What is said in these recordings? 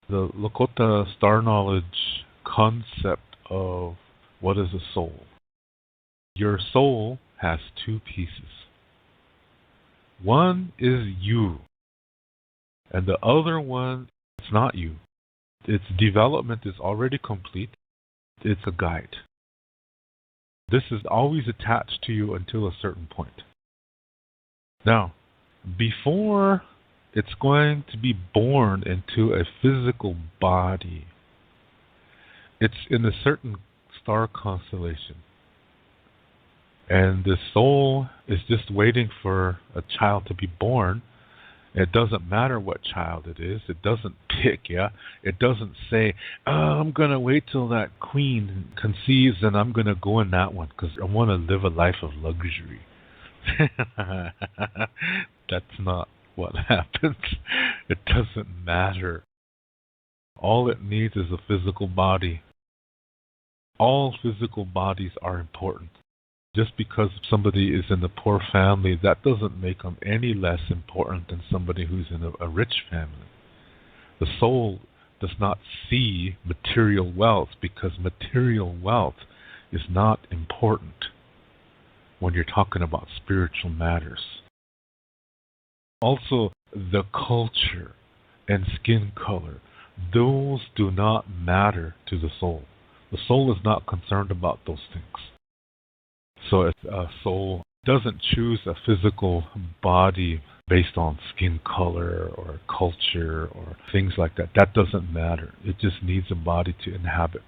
The Lakota star knowledge concept of what is a soul. Your soul has two pieces. One is you, and the other one is not you. Its development is already complete. It's a guide. This is always attached to you until a certain point. Now, before it's going to be born into a physical body, it's in a certain star constellation. And the soul is just waiting for a child to be born. It doesn't matter what child it is. It doesn't pick, yeah? It doesn't say, oh, I'm going to wait till that queen conceives and I'm going to go in that one because I want to live a life of luxury. That's not what happens. It doesn't matter. All it needs is a physical body. All physical bodies are important. Just because somebody is in a poor family, that doesn't make them any less important than somebody who's in a rich family. The soul does not see material wealth because material wealth is not important when you're talking about spiritual matters. Also, the culture and skin color, those do not matter to the soul. The soul is not concerned about those things. So a soul doesn't choose a physical body based on skin color or culture or things like that. That doesn't matter. It just needs a body to inhabit.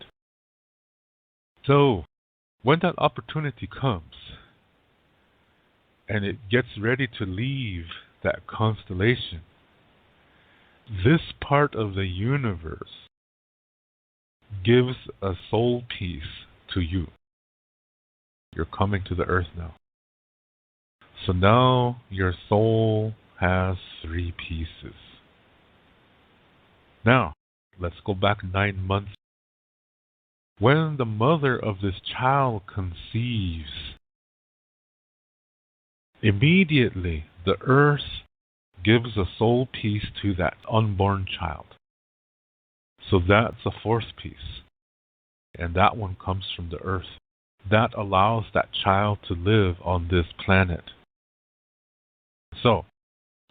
So when that opportunity comes and it gets ready to leave that constellation, this part of the universe gives a soul piece to you. You're coming to the earth now. So now your soul has 3 pieces. Now, let's go back 9 months. When the mother of this child conceives, immediately the earth gives a soul piece to that unborn child. So that's a 4th piece. And that one comes from the earth. That allows that child to live on this planet. So,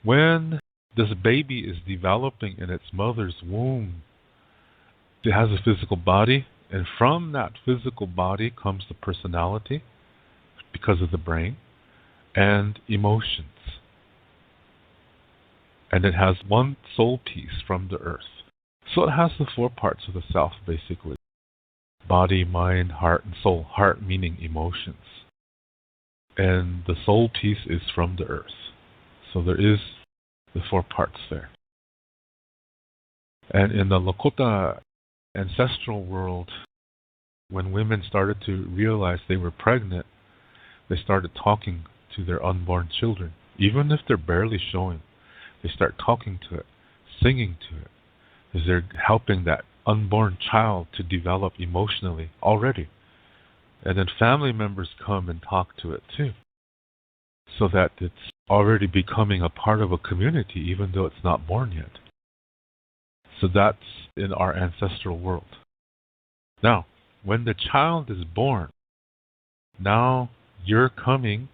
when this baby is developing in its mother's womb, it has a physical body, and from that physical body comes the personality, because of the brain, and emotions. And it has one soul piece from the earth. So it has the 4 parts of the self, basically. Body, mind, heart, and soul. Heart meaning emotions. And the soul piece is from the earth. So there is the 4 parts there. And in the Lakota ancestral world, when women started to realize they were pregnant, they started talking to their unborn children. Even if they're barely showing, they start talking to it, singing to it, because they're helping that unborn child to develop emotionally already. And then family members come and talk to it too, so that it's already becoming a part of a community even though it's not born yet. So that's in our ancestral world. Now, when the child is born, now you're coming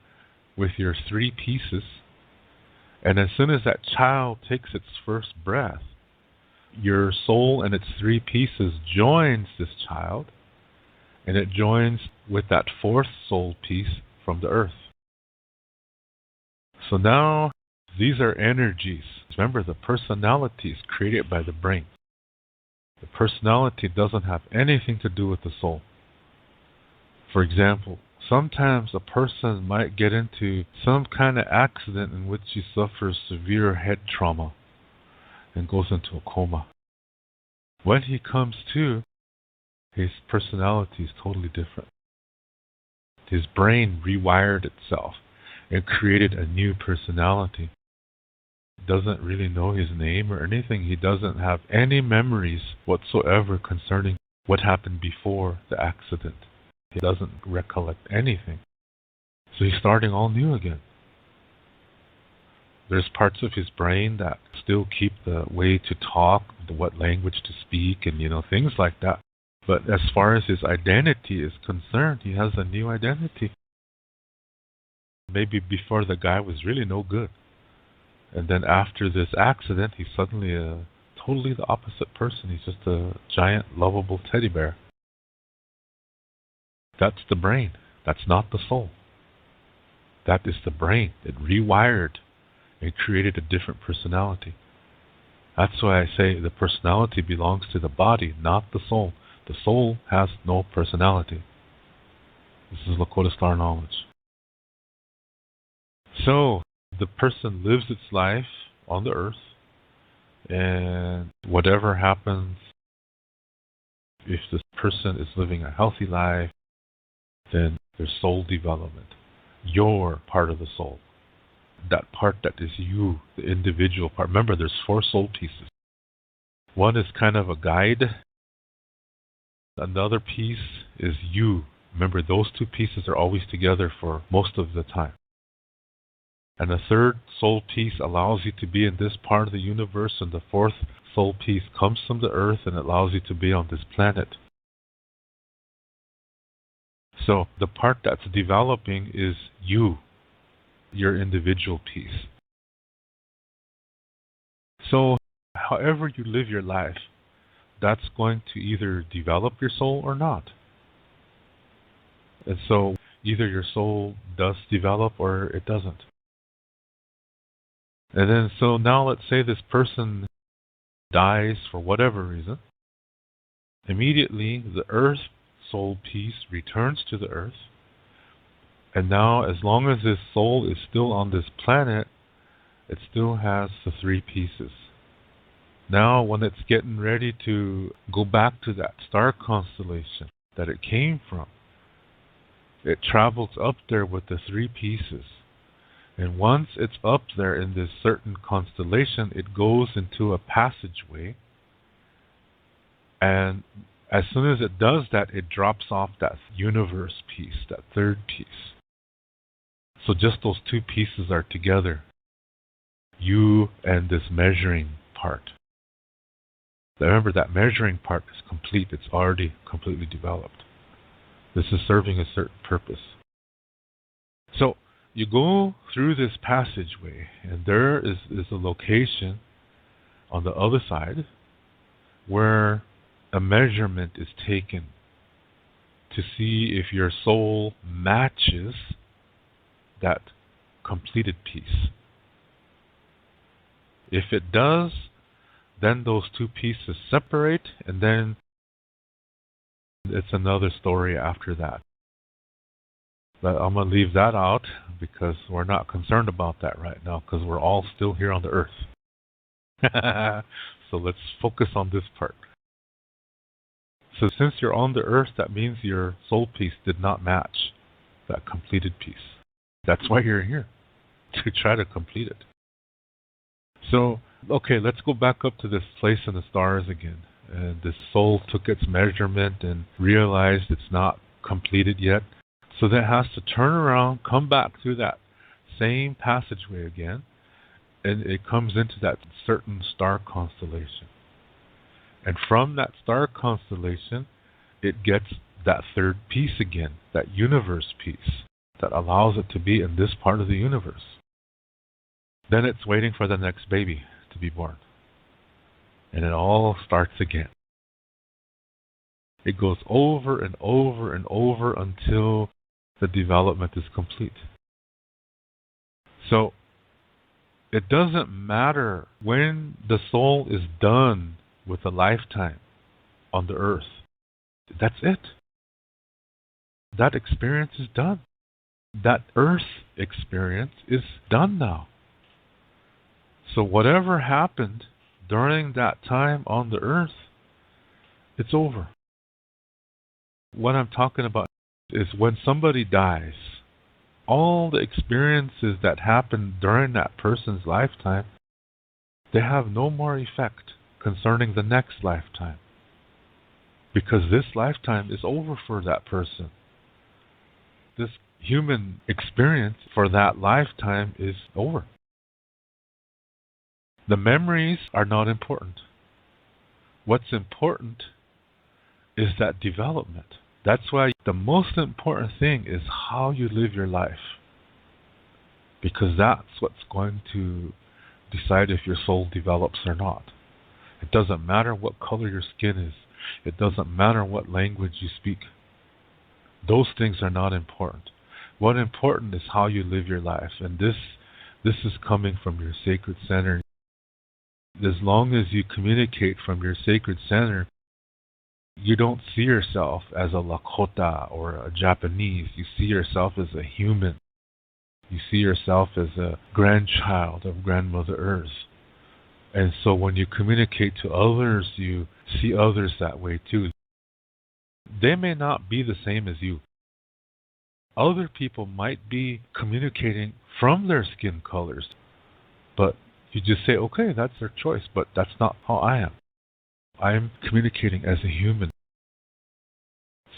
with your 3 pieces, and as soon as that child takes its first breath, your soul and its 3 pieces joins this child, and it joins with that 4th soul piece from the earth. So now, these are energies. Remember, the personality is created by the brain. The personality doesn't have anything to do with the soul. For example, sometimes a person might get into some kind of accident in which he suffers severe head trauma and goes into a coma. When he comes to, his personality is totally different. His brain rewired itself and created a new personality. He doesn't really know his name or anything. He doesn't have any memories whatsoever concerning what happened before the accident. He doesn't recollect anything. So he's starting all new again. There's parts of his brain that still keep the way to talk, what language to speak, and things like that. But as far as his identity is concerned, he has a new identity. Maybe before the guy was really no good. And then after this accident, he's suddenly totally the opposite person. He's just a giant, lovable teddy bear. That's the brain. That's not the soul. That is the brain. It rewired and created a different personality. That's why I say the personality belongs to the body, not the soul. The soul has no personality. This is Lakota Star knowledge. So, the person lives its life on the earth, and whatever happens, if this person is living a healthy life, then there's soul development. You're part of the soul. That part that is you, the individual part. Remember, there's 4 soul pieces. One is kind of a guide. Another piece is you. Remember, those 2 pieces are always together for most of the time. And the 3rd soul piece allows you to be in this part of the universe, and the 4th soul piece comes from the earth and allows you to be on this planet. So the part that's developing is you, your individual piece. So however you live your life, that's going to either develop your soul or not. And so either your soul does develop or it doesn't. And then so now let's say this person dies for whatever reason. Immediately the earth soul piece returns to the earth. And now as long as this soul is still on this planet, it still has the 3 pieces. Now when it's getting ready to go back to that star constellation that it came from, it travels up there with the 3 pieces. And once it's up there in this certain constellation, it goes into a passageway. And as soon as it does that, it drops off that universe piece, that 3rd piece. So just those 2 pieces are together. You and this measuring part. Remember, that measuring part is complete. It's already completely developed. This is serving a certain purpose. So you go through this passageway, and there is a location on the other side where a measurement is taken to see if your soul matches that completed piece. If it does, then those 2 pieces separate, and then it's another story after that. But I'm going to leave that out because we're not concerned about that right now because we're all still here on the earth. So let's focus on this part. So since you're on the earth, that means your soul piece did not match that completed piece. That's why you're here, to try to complete it. So, okay, let's go back up to this place in the stars again. And this soul took its measurement and realized it's not completed yet. So that has to turn around, come back through that same passageway again, and it comes into that certain star constellation. And from that star constellation, it gets that 3rd piece again, that universe piece, that allows it to be in this part of the universe. Then it's waiting for the next baby to be born. And it all starts again. It goes over and over and over until the development is complete. So, it doesn't matter when the soul is done with a lifetime on the earth. That's it. That experience is done. That earth experience is done now. So whatever happened during that time on the earth, it's over. What I'm talking about is when somebody dies, all the experiences that happened during that person's lifetime, they have no more effect concerning the next lifetime. Because this lifetime is over for that person. This human experience for that lifetime is over. The memories are not important. What's important is that development. That's why the most important thing is how you live your life. Because that's what's going to decide if your soul develops or not. It doesn't matter what color your skin is. It doesn't matter what language you speak. Those things are not important. What's important is how you live your life. And this is coming from your sacred center. As long as you communicate from your sacred center, you don't see yourself as a Lakota or a Japanese. You see yourself as a human. You see yourself as a grandchild of Grandmother Earth. And so when you communicate to others, you see others that way too. They may not be the same as you. Other people might be communicating from their skin colors, but you just say, okay, that's their choice, but that's not how I am. I am communicating as a human.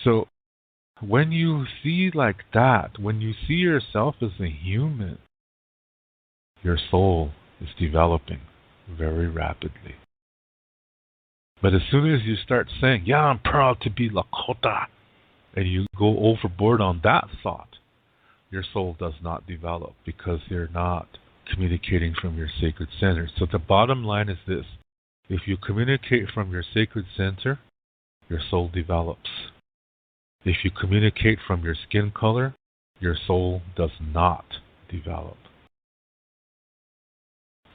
So when you see like that, when you see yourself as a human, your soul is developing very rapidly. But as soon as you start saying, yeah, I'm proud to be Lakota, and you go overboard on that thought, your soul does not develop because you're not communicating from your sacred center. So the bottom line is this. If you communicate from your sacred center, your soul develops. If you communicate from your skin color, your soul does not develop.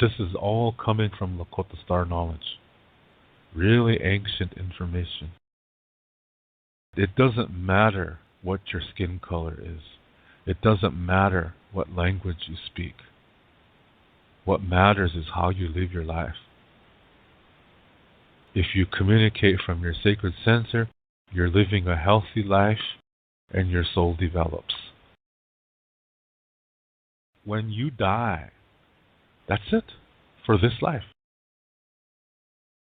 This is all coming from Lakota Star knowledge. Really ancient information. It doesn't matter what your skin color is. It doesn't matter what language you speak. What matters is how you live your life. If you communicate from your sacred center, you're living a healthy life and your soul develops. When you die, that's it for this life.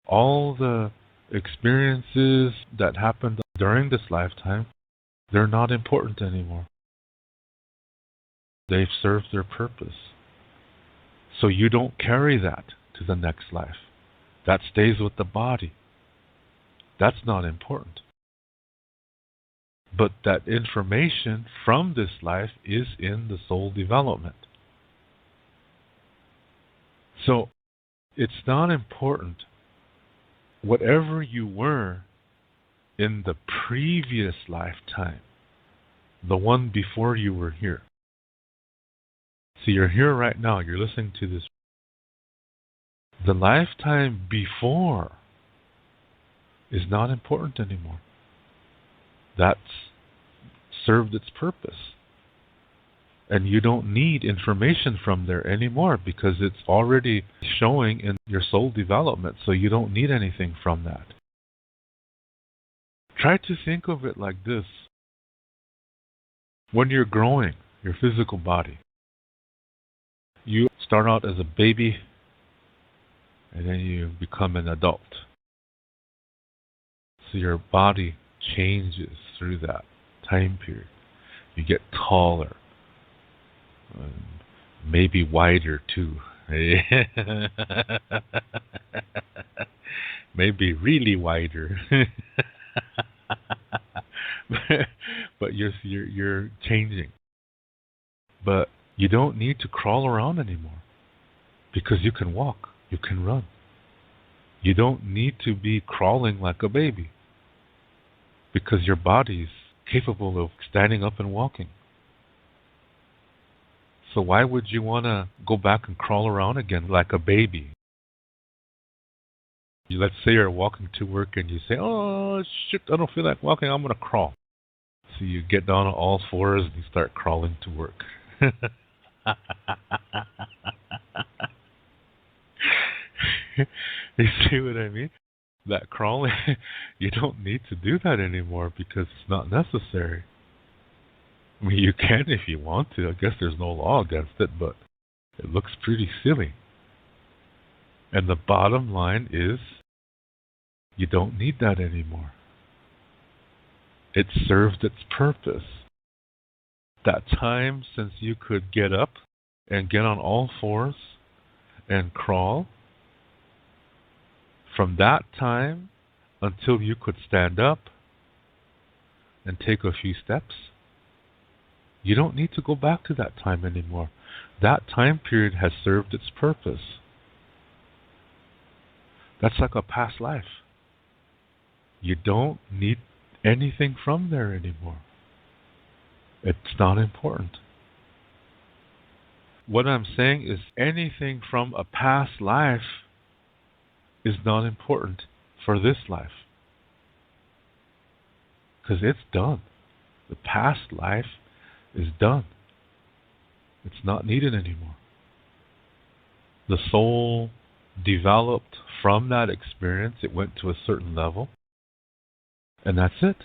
All the experiences that happened during this lifetime, they're not important anymore. They've served their purpose. So you don't carry that to the next life. That stays with the body. That's not important. But that information from this life is in the soul development. So it's not important whatever you were in the previous lifetime, the one before you were here. So you're here right now, you're listening to this. The lifetime before is not important anymore. That's served its purpose. And you don't need information from there anymore because it's already showing in your soul development, so you don't need anything from that. Try to think of it like this. When you're growing, your physical body, you start out as a baby and then you become an adult. So your body changes through that time period. You get taller, maybe wider too. Maybe really wider. But you're changing. But you don't need to crawl around anymore because you can walk, you can run. You don't need to be crawling like a baby because your body's capable of standing up and walking. So why would you want to go back and crawl around again like a baby? Let's say you're walking to work and you say, oh, shit, I don't feel like walking, I'm going to crawl. So you get down on all fours and you start crawling to work. You see what I mean? That crawling, you don't need to do that anymore because it's not necessary. I mean, you can if you want to. I guess there's no law against it, but it looks pretty silly. And the bottom line is, you don't need that anymore. It served its purpose. That time since you could get up and get on all fours and crawl, from that time until you could stand up and take a few steps, you don't need to go back to that time anymore. That time period has served its purpose. That's like a past life. You don't need anything from there anymore. It's not important. What I'm saying is anything from a past life is not important for this life. Because it's done. The past life is done. It's not needed anymore. The soul developed from that experience. It went to a certain level. And that's it.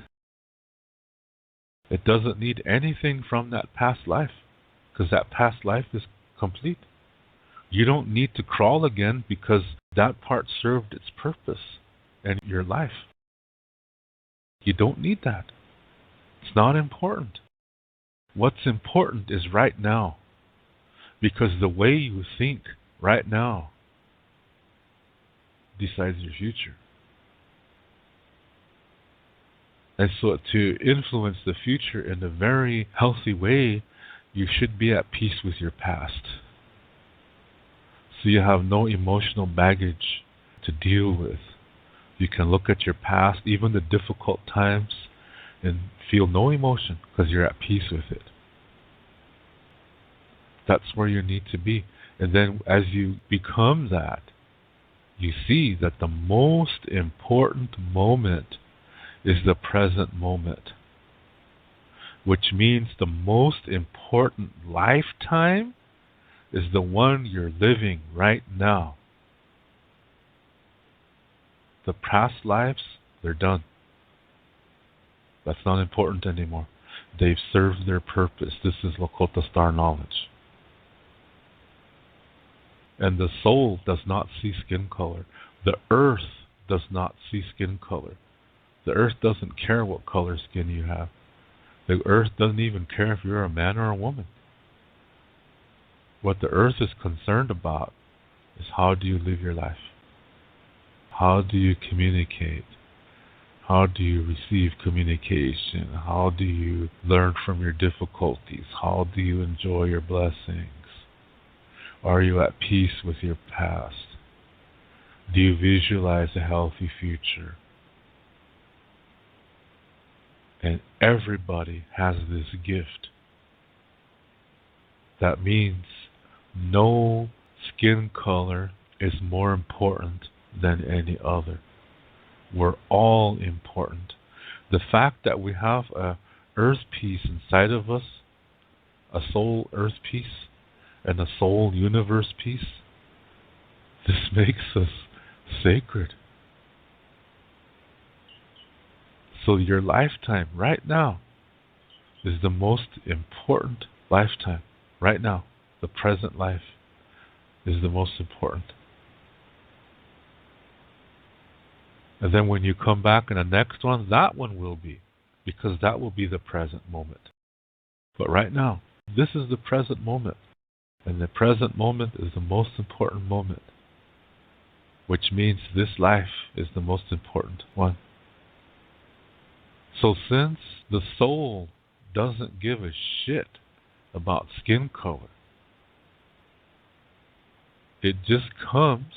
It doesn't need anything from that past life. Because that past life is complete. You don't need to crawl again because that part served its purpose in your life. You don't need that. It's not important. What's important is right now. Because the way you think right now decides your future. And so to influence the future in a very healthy way, you should be at peace with your past. So you have no emotional baggage to deal with. You can look at your past, even the difficult times, and feel no emotion because you're at peace with it. That's where you need to be. And then as you become that, you see that the most important moment is the present moment. Which means the most important lifetime is the one you're living right now. The past lives, they're done. That's not important anymore. They've served their purpose. This is Lakota star knowledge. And the soul does not see skin color. The earth does not see skin color. The earth doesn't care what color skin you have. The earth doesn't even care if you're a man or a woman. What the earth is concerned about is how do you live your life? How do you communicate? How do you receive communication? How do you learn from your difficulties? How do you enjoy your blessings? Are you at peace with your past? Do you visualize a healthy future? And everybody has this gift. That means no skin color is more important than any other. We're all important. The fact that we have a earth piece inside of us, a soul earth piece, and a soul universe piece, this makes us sacred. So your lifetime right now is the most important lifetime. Right now, the present life is the most important. And then when you come back in the next one, that one will be, because that will be the present moment. But right now, this is the present moment. And the present moment is the most important moment, which means this life is the most important one. So since the soul doesn't give a shit about skin color, it just comes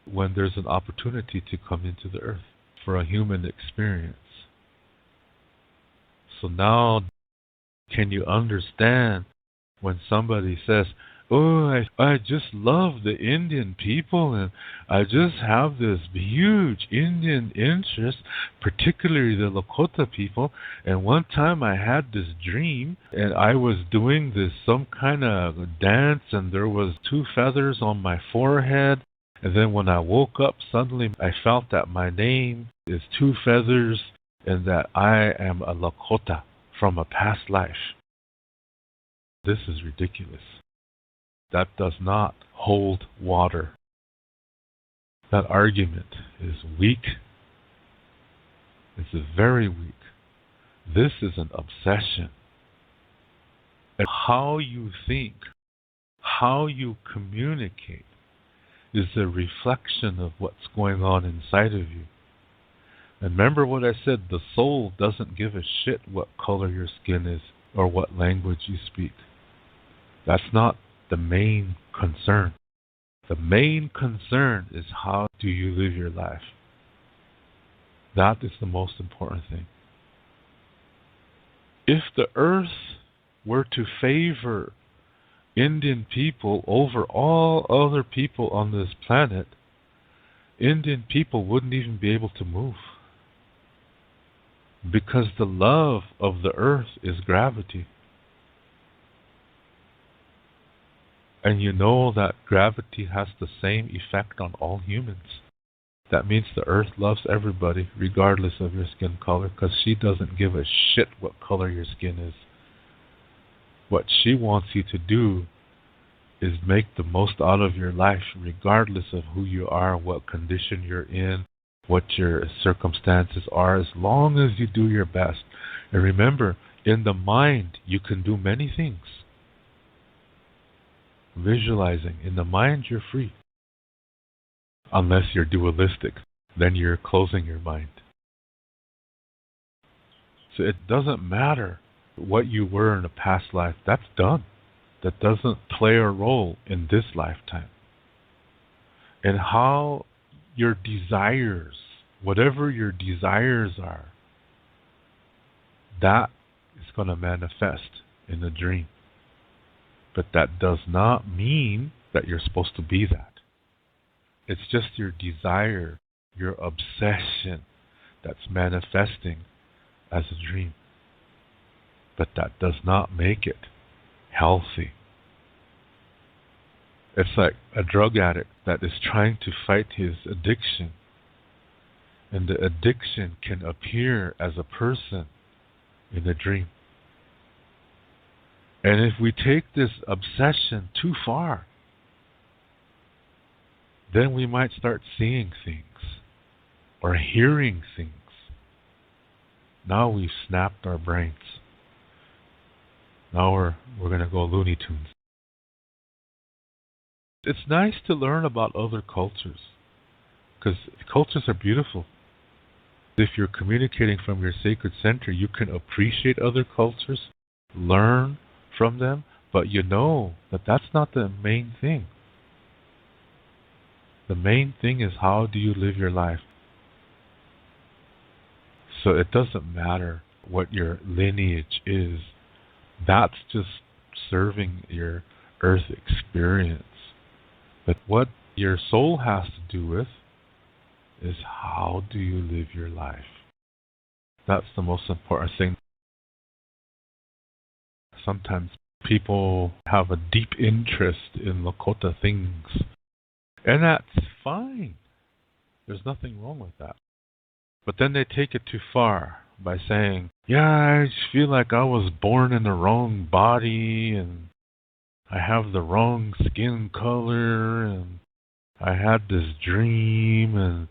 when there's an opportunity to come into the earth for a human experience. So now, can you understand when somebody says, oh, I just love the Indian people and I just have this huge Indian interest, particularly the Lakota people. And one time I had this dream and I was doing this some kind of dance and there was 2 feathers on my forehead. And then when I woke up, suddenly I felt that my name is 2 feathers and that I am a Lakota from a past life. This is ridiculous. That does not hold water. That argument is weak. It's very weak. This is an obsession. And how you think, how you communicate, is a reflection of what's going on inside of you. And remember what I said, the soul doesn't give a shit what color your skin is or what language you speak. That's not the main concern. The main concern is how do you live your life. That is the most important thing. If the earth were to favor Indian people over all other people on this planet, Indian people wouldn't even be able to move. Because the love of the earth is gravity. And you know that gravity has the same effect on all humans. That means the earth loves everybody, regardless of your skin color, because she doesn't give a shit what color your skin is. What she wants you to do is make the most out of your life, regardless of who you are, what condition you're in, what your circumstances are, as long as you do your best. And remember, in the mind, you can do many things. Visualizing. In the mind, you're free. Unless you're dualistic. Then you're closing your mind. So it doesn't matter what you were in a past life. That's done. That doesn't play a role in this lifetime. And how your desires, whatever your desires are, that is going to manifest in a dream. But that does not mean that you're supposed to be that. It's just your desire, your obsession that's manifesting as a dream. But that does not make it healthy. It's like a drug addict that is trying to fight his addiction. And the addiction can appear as a person in a dream. And if we take this obsession too far, then we might start seeing things or hearing things. Now we've snapped our brains. Now we're going to go Looney Tunes. It's nice to learn about other cultures because cultures are beautiful. If you're communicating from your sacred center, you can appreciate other cultures, learn from them, but you know that that's not the main thing. The main thing is how do you live your life. So it doesn't matter what your lineage is. That's just serving your earth experience. But what your soul has to do with is how do you live your life. That's the most important thing. Sometimes people have a deep interest in Lakota things. And that's fine. There's nothing wrong with that. But then they take it too far by saying, yeah, I just feel like I was born in the wrong body and I have the wrong skin color and I had this dream and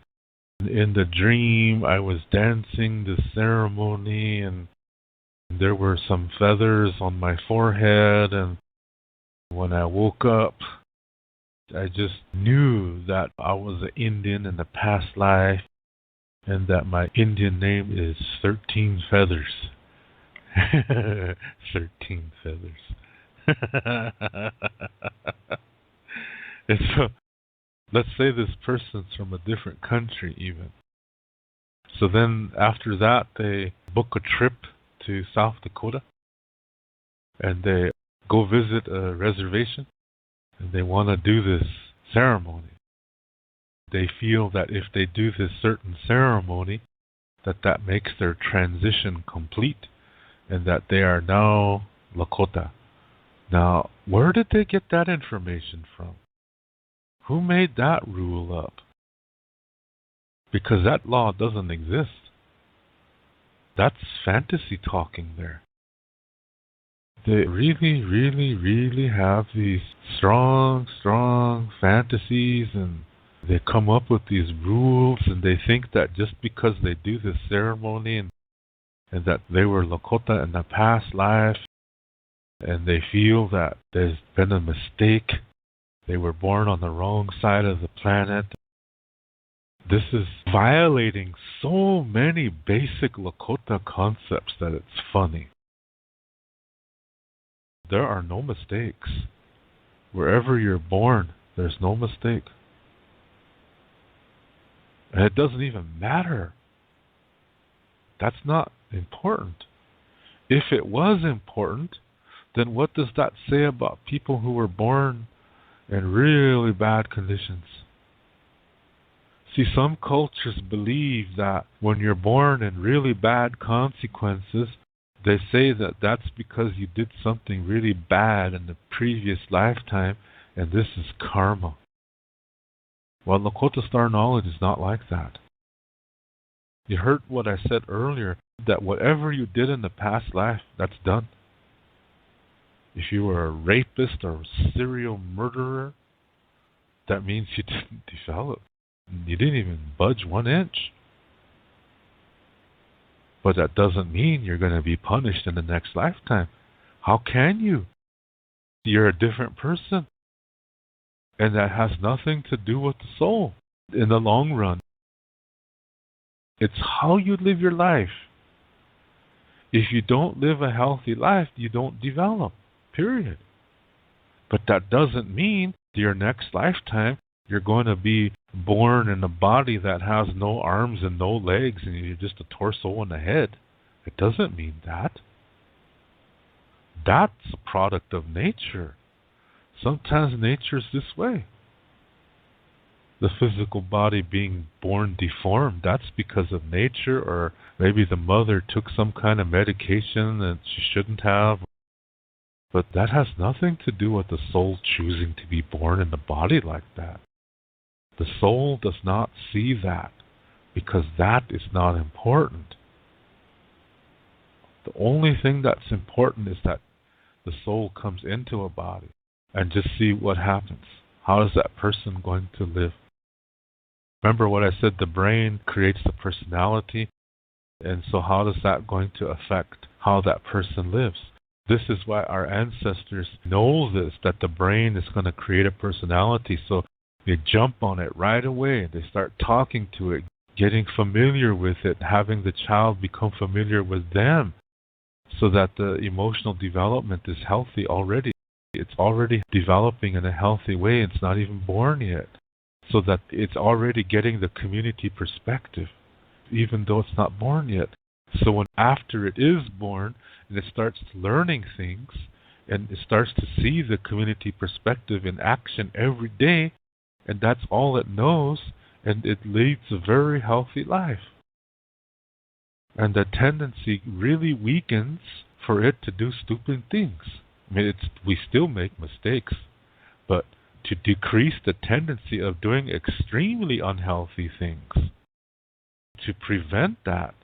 in the dream I was dancing the ceremony and there were some feathers on my forehead and when I woke up I just knew that I was an Indian in the past life and that my Indian name is 13 Feathers. 13 Feathers. And so, let's say this person's from a different country even. So then after that, they book a trip to South Dakota and they go visit a reservation and they want to do this ceremony. They feel that if they do this certain ceremony, that makes their transition complete and that they are now Lakota. Now, where did they get that information from? Who made that rule up? Because that law doesn't exist. That's fantasy talking there. They really, really, really have these strong fantasies and they come up with these rules and they think that just because they do this ceremony and that they were Lakota in the past life and they feel that there's been a mistake, They were born on the wrong side of the planet. This is violating so many basic Lakota concepts that it's funny. There are no mistakes. Wherever you're born, there's no mistake. And it doesn't even matter. That's not important. If it was important, then what does that say about people who were born in really bad conditions? See, some cultures believe that when you're born in really bad consequences, they say that that's because you did something really bad in the previous lifetime, and this is karma. Well, Lakota Star knowledge is not like that. You heard what I said earlier, that whatever you did in the past life, that's done. If you were a rapist or a serial murderer, that means you didn't develop. You didn't even budge 1 inch. But that doesn't mean you're going to be punished in the next lifetime. How can you? You're a different person. And that has nothing to do with the soul in the long run. It's how you live your life. If you don't live a healthy life, you don't develop. Period. But that doesn't mean your next lifetime you're going to be born in a body that has no arms and no legs and you're just a torso and a head. It doesn't mean that. That's a product of nature. Sometimes nature's this way. The physical body being born deformed, that's because of nature, or maybe the mother took some kind of medication that she shouldn't have. But that has nothing to do with the soul choosing to be born in the body like that. The soul does not see that because that is not important. The only thing that's important is that the soul comes into a body and just see what happens. How is that person going to live? Remember what I said, the brain creates the personality, and so how is that going to affect how that person lives? This is why our ancestors know this, that the brain is going to create a personality, so they jump on it right away. They start talking to it, getting familiar with it, having the child become familiar with them, so that the emotional development is healthy already. It's already developing in a healthy way. It's not even born yet. So that it's already getting the community perspective, even though it's not born yet. So when after it is born, and it starts learning things, and it starts to see the community perspective in action every day, and that's all it knows, and it leads a very healthy life. And the tendency really weakens for it to do stupid things. I mean, we still make mistakes, but to decrease the tendency of doing extremely unhealthy things, to prevent that,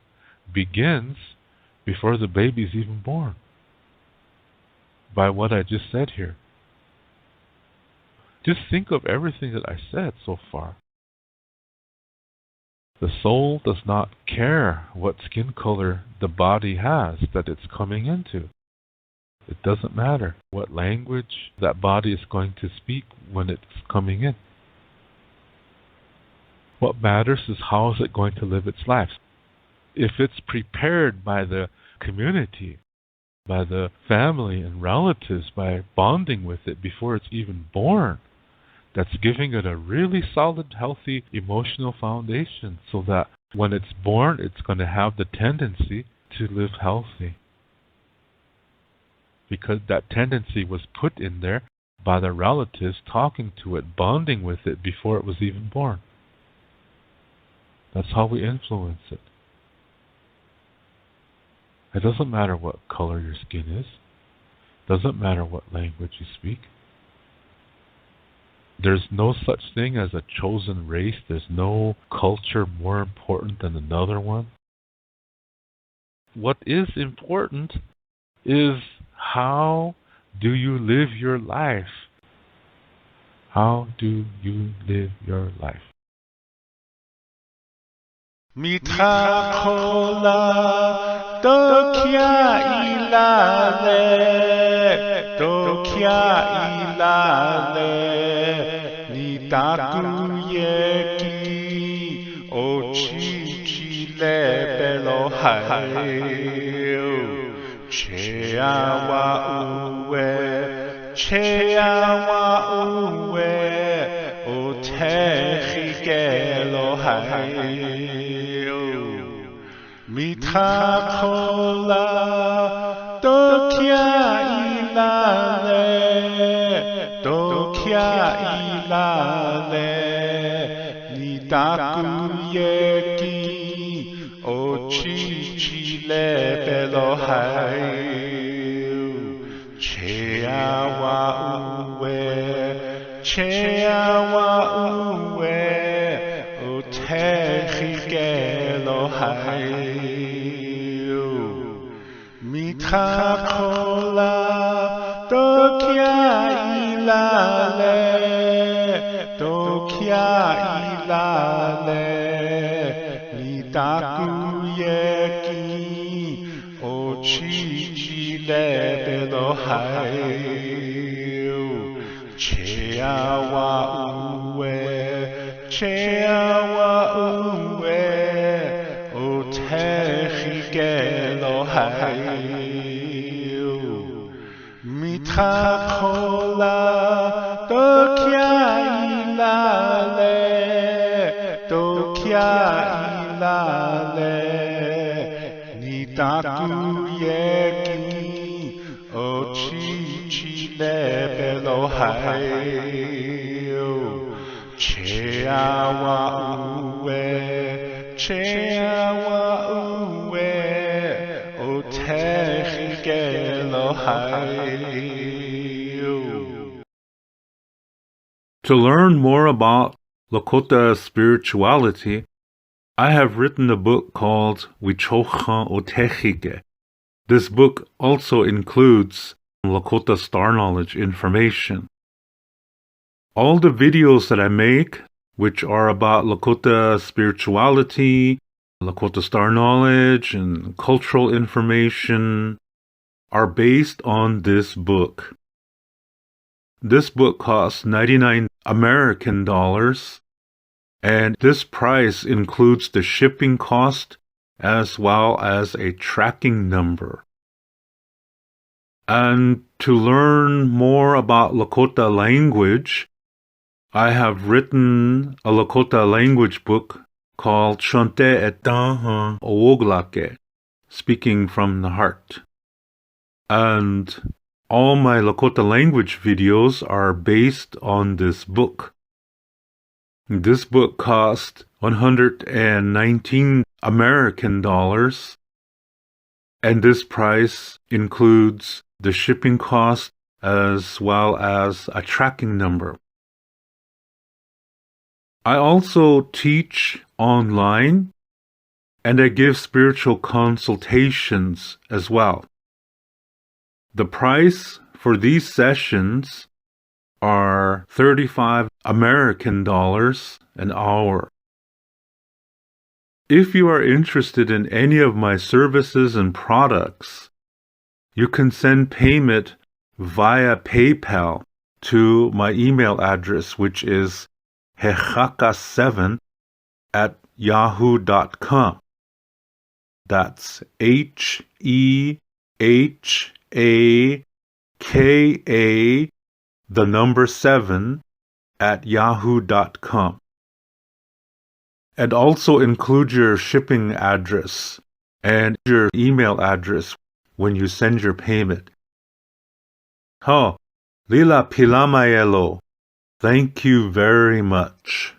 begins before the baby's even born. By what I just said here. Just think of everything that I said so far. The soul does not care what skin color the body has that it's coming into. It doesn't matter what language that body is going to speak when it's coming in. What matters is how is it going to live its life. If it's prepared by the community, by the family and relatives, by bonding with it before it's even born, that's giving it a really solid, healthy emotional foundation so that when it's born, it's going to have the tendency to live healthy. Because that tendency was put in there by the relatives talking to it, bonding with it before it was even born. That's how we influence it. It doesn't matter what color your skin is. It doesn't matter what language you speak. There's no such thing as a chosen race. There's no culture more important than another one. What is important is how do you live your life? How do you live your life? Mitakola dokia ilale takuyeki ochichi lebelo hayo cheawa uwe otechikelo hayo mitakola dokia ilale nitakuyeki ochichi lebelo hayo cheawa uwe otechikelo hayo mitakola dokia ilale nitakuyeki ochichi lebelo hayo cheawa uwe otechikelo hayo mitakola dokia ilale nitakuyeki ochichi lebelo hayo cheawa uwe otechikelo hayo. To learn more about Lakota spirituality, I have written a book called Wichocha Otechike. This book also includes Lakota star knowledge information. All the videos that I make, which are about Lakota spirituality, Lakota star knowledge, and cultural information, are based on this book. This book costs 99 American dollars, and this price includes the shipping cost as well as a tracking number. And to learn more about Lakota language, I have written a Lakota language book called Shonte Etan Owoglake, Speaking from the Heart. And all my Lakota language videos are based on this book. This book cost 119 American dollars, and this price includes the shipping cost as well as a tracking number. I also teach online, and I give spiritual consultations as well. The price for these sessions are 35 American dollars an hour. If you are interested in any of my services and products, you can send payment via PayPal to my email address, which is hehaka7@yahoo.com. That's HEHAKA, the number 7, @yahoo.com. And also include your shipping address and your email address when you send your payment. Lila Pilamayelo. Thank you very much.